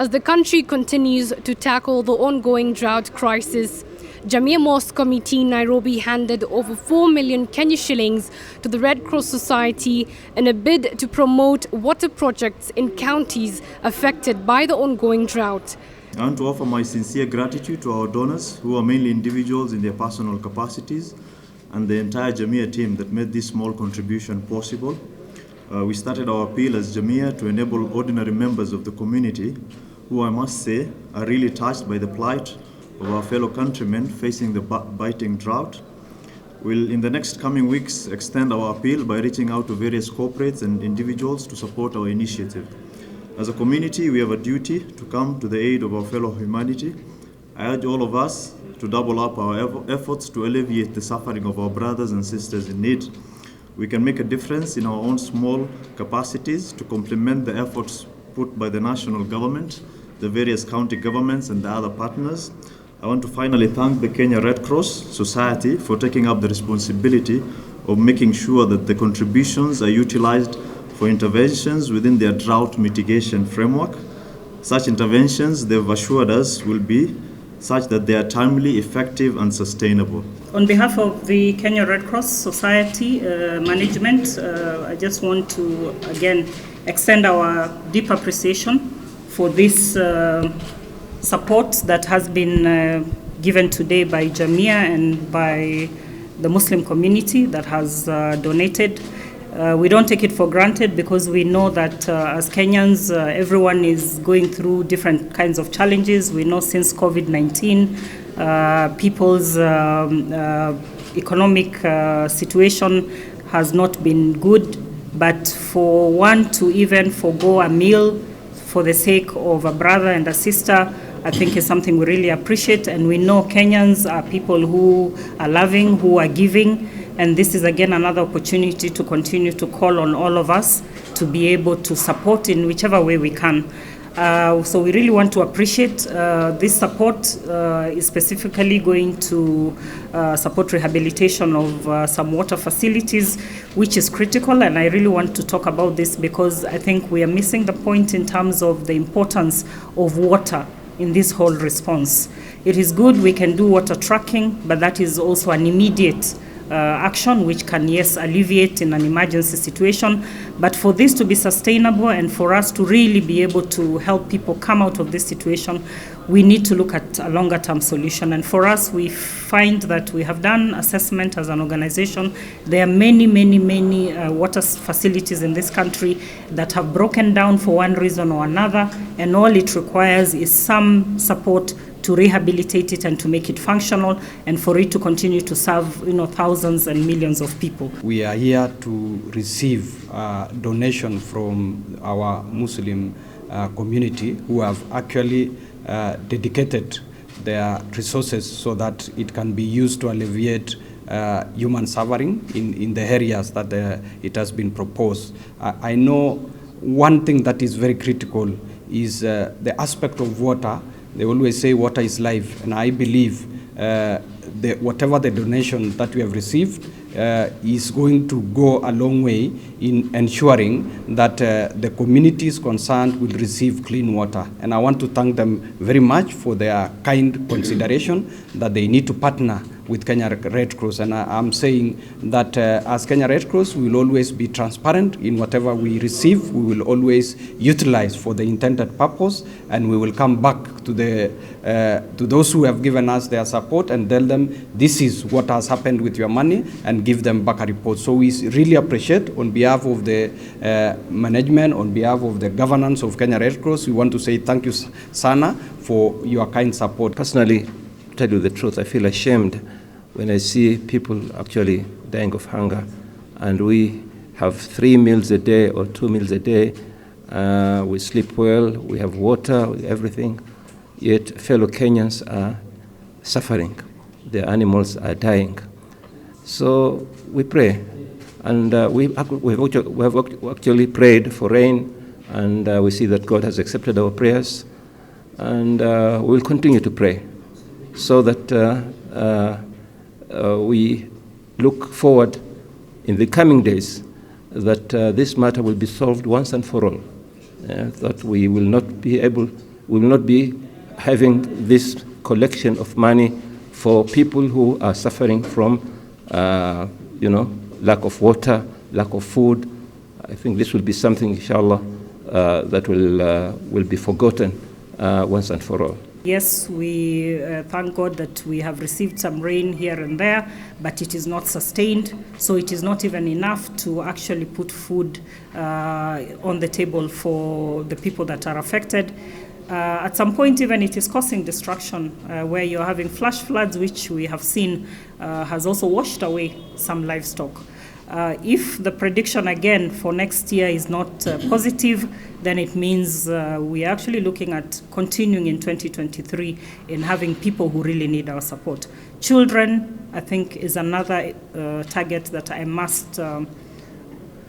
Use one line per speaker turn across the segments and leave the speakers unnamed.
as the country continues to tackle the ongoing drought crisis. Jamia Mosque Committee in Nairobi handed over 4 million Kenya shillings to the Red Cross Society in a bid to promote water projects in counties affected by the ongoing drought.
I want to offer my sincere gratitude to our donors, who are mainly individuals in their personal capacities, and the entire Jamia team that made this small contribution possible. We started our appeal as Jamia to enable ordinary members of the community, who I must say are really touched by the plight of our fellow countrymen facing the biting drought. We'll, in the next coming weeks, extend our appeal by reaching out to various corporates and individuals to support our initiative. As a community, we have a duty to come to the aid of our fellow humanity. I urge all of us to double up our efforts to alleviate the suffering of our brothers and sisters in need. We can make a difference in our own small capacities to complement the efforts put by the national government, the various county governments, and the other partners. I want to finally thank the Kenya Red Cross Society for taking up the responsibility of making sure that the contributions are utilized for interventions within their drought mitigation framework. Such interventions, they've assured us, will be such that they are timely, effective, and sustainable.
On behalf of the Kenya Red Cross Society management, I just want to again extend our deep appreciation for this support that has been given today by Jamia and by the Muslim community that has donated. We don't take it for granted because we know that as Kenyans, everyone is going through different kinds of challenges. We know since COVID-19, people's economic situation has not been good, but for one to even forgo a meal for the sake of a brother and a sister, I think is something we really appreciate. And we know Kenyans are people who are loving, who are giving. And this is again another opportunity to continue to call on all of us to be able to support in whichever way we can. So we really want to appreciate this support is specifically going to support rehabilitation of some water facilities, which is critical. And I really want to talk about this because I think we are missing the point in terms of the importance of water in this whole response. It is good we can do water tracking, but that is also an immediate action which can, yes, alleviate in an emergency situation. But for this to be sustainable and for us to really be able to help people come out of this situation, we need to look at a longer term solution. And for us, we find that we have done assessment as an organization. There are many water facilities in this country that have broken down for one reason or another, and all it requires is some support to rehabilitate it and to make it functional and for it to continue to serve, thousands and millions of people.
We are here to receive donation from our Muslim community who have actually dedicated their resources so that it can be used to alleviate human suffering in the areas that it has been proposed. I know one thing that is very critical is the aspect of water. They always say water is life, and I believe whatever the donation that we have received is going to go a long way in ensuring that the communities concerned will receive clean water. And I want to thank them very much for their kind consideration that they need to partner with Kenya Red Cross. And I'm saying that as Kenya Red Cross, we will always be transparent in whatever we receive. We will always utilize for the intended purpose, and we will come back to those who have given us their support and tell them this is what has happened with your money and give them back a report. So we really appreciate, on behalf of the management, on behalf of the governance of Kenya Red Cross, we want to say thank you, Sana, for your kind support.
Personally, to tell you the truth, I feel ashamed when I see people actually dying of hunger, and we have 3 meals a day or 2 meals a day. We sleep well, we have water, everything, yet fellow Kenyans are suffering. The animals are dying. So we pray, and we have actually prayed for rain, and we see that God has accepted our prayers, and we will continue to pray so that we look forward in the coming days that this matter will be solved once and for all, that we will not be able we will not be having this collection of money for people who are suffering from, lack of water, lack of food. I think this will be something, inshallah, that will be forgotten once and for all.
Yes, we thank God that we have received some rain here and there, but it is not sustained, so it is not even enough to actually put food on the table for the people that are affected. At some point, even it is causing destruction, where you're having flash floods, which we have seen has also washed away some livestock. If the prediction again for next year is not positive, then it means we are actually looking at continuing in 2023 in having people who really need our support. Children, I think, is another target that I must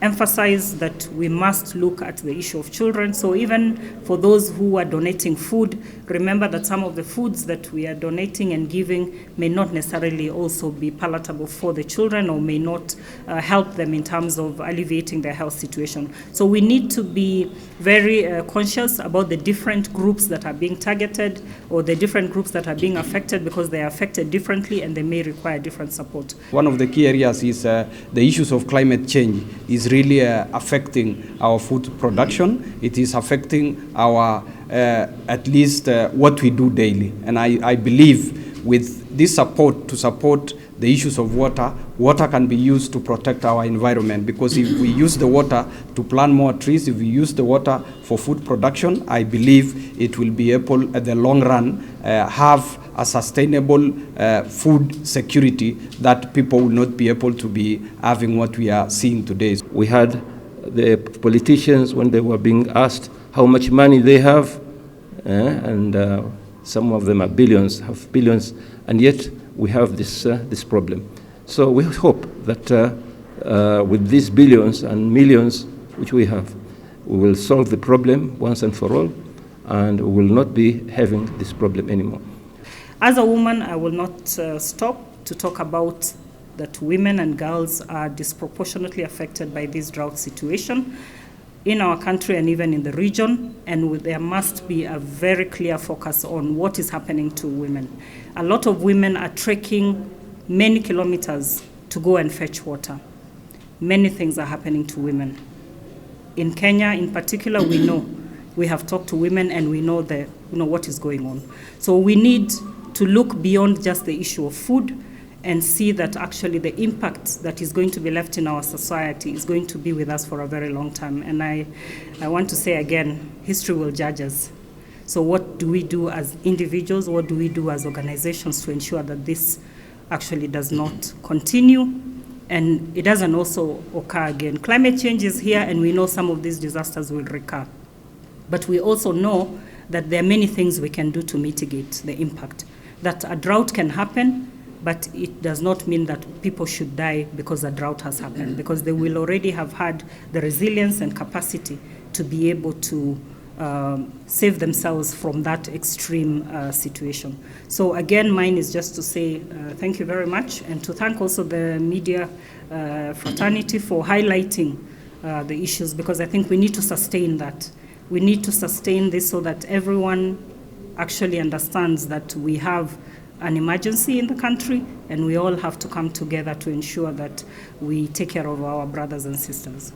emphasize, that we must look at the issue of children. So even for those who are donating food, remember that some of the foods that we are donating and giving may not necessarily also be palatable for the children, or may not help them in terms of alleviating their health situation. So we need to be very conscious about the different groups that are being targeted, or the different groups that are being affected, because they are affected differently and they may require different support.
One of the key areas is the issues of climate change is really affecting our food production. It is affecting our, at least what we do daily. And I believe with this support, to support the issues of water, water can be used to protect our environment, because if we use the water to plant more trees, if we use the water for food production, I believe it will be able, at the long run, have a sustainable food security, that people will not be able to be having what we are seeing today.
We had the politicians, when they were being asked how much money they have, and some of them are billions, have billions, and yet we have this problem. So we hope that with these billions and millions which we have, we will solve the problem once and for all, and we will not be having this problem anymore.
As a woman, I will not stop to talk about that women and girls are disproportionately affected by this drought situation in our country and even in the region, and there must be a very clear focus on what is happening to women. A lot of women are trekking many kilometers to go and fetch water. Many things are happening to women. In Kenya in particular, we know, we have talked to women and we know what is going on. So we need to look beyond just the issue of food and see that actually the impact that is going to be left in our society is going to be with us for a very long time. And I want to say again, history will judge us. So what do we do as individuals? What do we do as organizations to ensure that this actually does not continue and it doesn't also occur again? Climate change is here, and we know some of these disasters will recur. But we also know that there are many things we can do to mitigate the impact. That a drought can happen, but it does not mean that people should die because a drought has happened, because they will already have had the resilience and capacity to be able to save themselves from that extreme situation. So again, mine is just to say thank you very much, and to thank also the media fraternity for highlighting the issues, because I think we need to sustain that. We need to sustain this so that everyone actually understands that we have an emergency in the country, and we all have to come together to ensure that we take care of our brothers and sisters.